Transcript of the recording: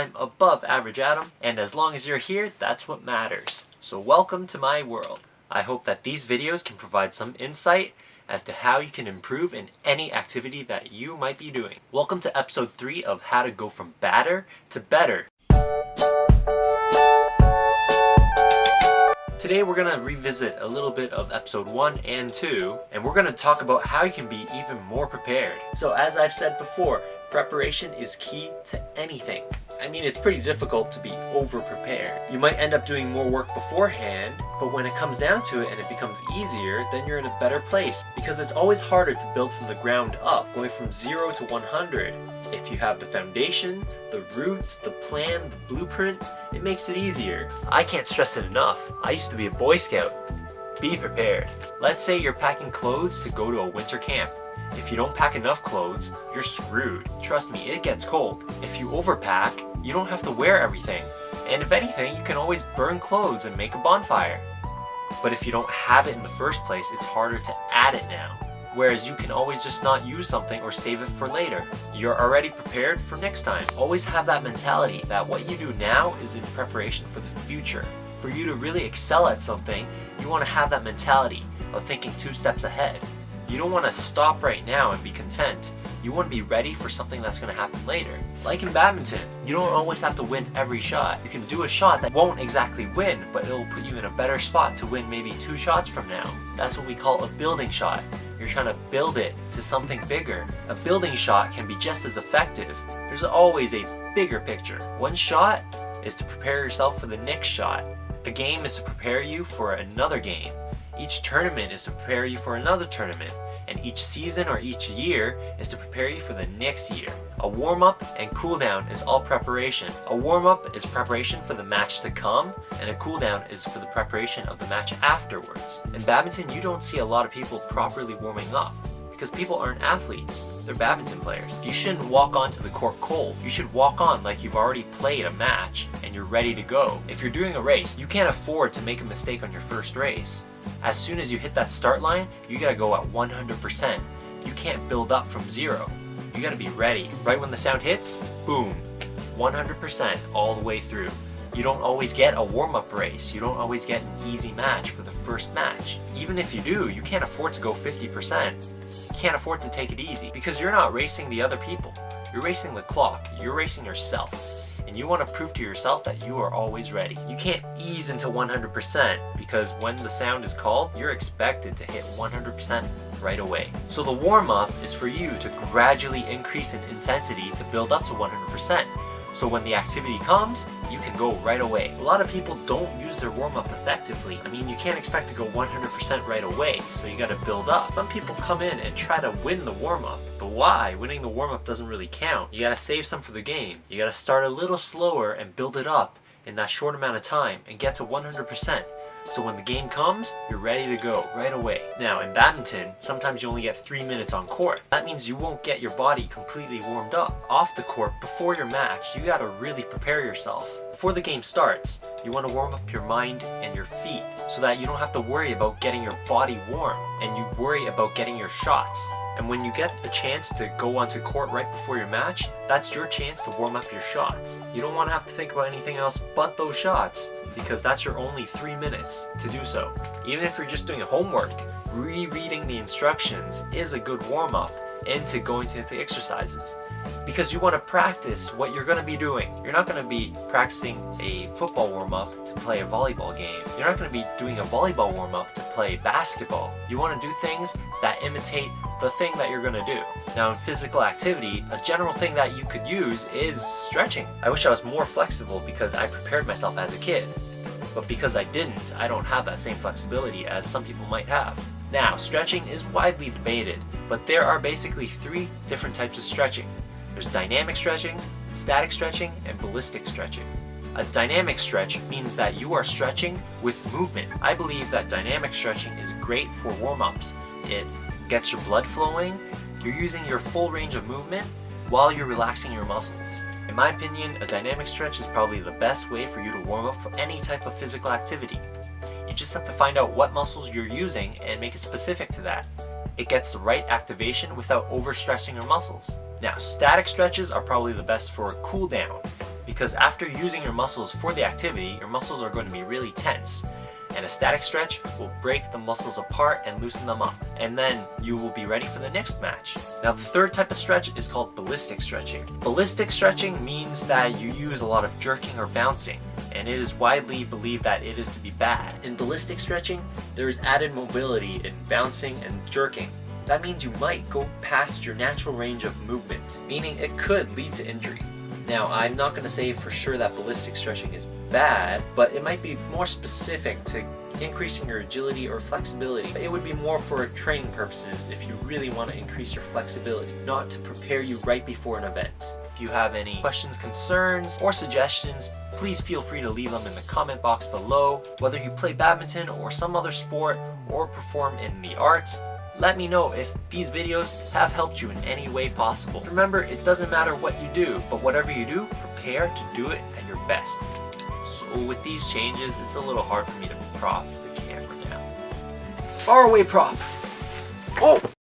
I'm above average Adam, and as long as you're here, that's what matters. So welcome to my world. I hope that these videos can provide some insight as to how you can improve in any activity that you might be doing. Welcome to episode 3 of how to go from badder to better. Today we're going to revisit a little bit of episode 1 and 2, and we're going to talk about how you can be even more prepared. So as I've said before, preparation is key to anything. I mean, it's pretty difficult to be over-prepared. You might end up doing more work beforehand, but when it comes down to it and it becomes easier, then you're in a better place. Because it's always harder to build from the ground up, going from 0 to 100. If you have the foundation, the roots, the plan, the blueprint, it makes it easier. I can't stress it enough. I used to be a Boy Scout. Be prepared. Let's say you're packing clothes to go to a winter camp. If you don't pack enough clothes, you're screwed. Trust me, it gets cold. If you overpack, you don't have to wear everything. And if anything, you can always burn clothes and make a bonfire. But if you don't have it in the first place, it's harder to add it now. Whereas you can always just not use something or save it for later. You're already prepared for next time. Always have that mentality that what you do now is in preparation for the future. For you to really excel at something, you want to have that mentality of thinking 2 steps ahead. You don't want to stop right now and be content. You want to be ready for something that's going to happen later. Like in badminton, you don't always have to win every shot. You can do a shot that won't exactly win, but it'll put you in a better spot to win maybe 2 shots from now. That's what we call a building shot. You're trying to build it to something bigger. A building shot can be just as effective. There's always a bigger picture. One shot is to prepare yourself for the next shot. A game is to prepare you for another game. Each tournament is to prepare you for another tournament, and each season or each year is to prepare you for the next year. A warm-up and cool-down is all preparation. A warm-up is preparation for the match to come, and a cool-down is for the preparation of the match afterwards. In badminton, you don't see a lot of people properly warming up, because people aren't athletes, they're badminton players. You shouldn't walk onto the court cold. You should walk on like you've already played a match and you're ready to go. If you're doing a race, you can't afford to make a mistake on your first race. As soon as you hit that start line, you gotta go at 100%. You can't build up from 0. You gotta be ready. Right when the sound hits, boom, 100% all the way through. You don't always get a warm-up race. You don't always get an easy match for the first match. Even if you do, you can't afford to go 50%. You can't afford to take it easy because you're not racing the other people. You're racing the clock. You're racing yourself. And you want to prove to yourself that you are always ready. You can't ease into 100% because when the sound is called, you're expected to hit 100% right away. So the warm-up is for you to gradually increase in intensity to build up to 100%. So when the activity comes, you can go right away. A lot of people don't use their warm-up effectively. I mean, you can't expect to go 100% right away, so you gotta build up. Some people come in and try to win the warm-up, but why? Winning the warm-up doesn't really count. You gotta save some for the game. You gotta start a little slower and build it up in that short amount of time and get to 100%. So when the game comes, you're ready to go right away. Now in badminton, sometimes you only get 3 minutes on court. That means you won't get your body completely warmed up. Off the court, before your match, you gotta really prepare yourself. Before the game starts, you wanna warm up your mind and your feet so that you don't have to worry about getting your body warm and you worry about getting your shots. And when you get the chance to go onto court right before your match, that's your chance to warm up your shots. You don't want to have to think about anything else but those shots because that's your only 3 minutes to do so. Even if you're just doing homework, rereading the instructions is a good warm-up into going to the exercises because you want to practice what you're going to be doing. You're not going to be practicing a football warm-up to play a volleyball game. You're not going to be doing a volleyball warm-up to play basketball. You want to do things that imitate the thing that you're going to do. Now in physical activity, a general thing that you could use is stretching. I wish I was more flexible because I prepared myself as a kid. But because I didn't, I don't have that same flexibility as some people might have. Now, stretching is widely debated, but there are basically 3 different types of stretching. There's dynamic stretching, static stretching, and ballistic stretching. A dynamic stretch means that you are stretching with movement. I believe that dynamic stretching is great for warm-ups. It gets your blood flowing, you're using your full range of movement while you're relaxing your muscles. In my opinion, a dynamic stretch is probably the best way for you to warm up for any type of physical activity. You just have to find out what muscles you're using and make it specific to that. It gets the right activation without overstressing your muscles. Now, static stretches are probably the best for a cool down because after using your muscles for the activity, your muscles are going to be really tense. And a static stretch will break the muscles apart and loosen them up. And then you will be ready for the next match. Now the third type of stretch is called ballistic stretching. Ballistic stretching means that you use a lot of jerking or bouncing, and it is widely believed that it is to be bad. In ballistic stretching, there is added mobility in bouncing and jerking. That means you might go past your natural range of movement, meaning it could lead to injury. Now, I'm not going to say for sure that ballistic stretching is bad, but it might be more specific to increasing your agility or flexibility. It would be more for training purposes if you really want to increase your flexibility, not to prepare you right before an event. If you have any questions, concerns, or suggestions, please feel free to leave them in the comment box below. Whether you play badminton or some other sport or perform in the arts, let me know if these videos have helped you in any way possible. Remember, it doesn't matter what you do, but whatever you do, prepare to do it at your best. So with these changes, it's a little hard for me to prop the camera down. Far away prop! Oh!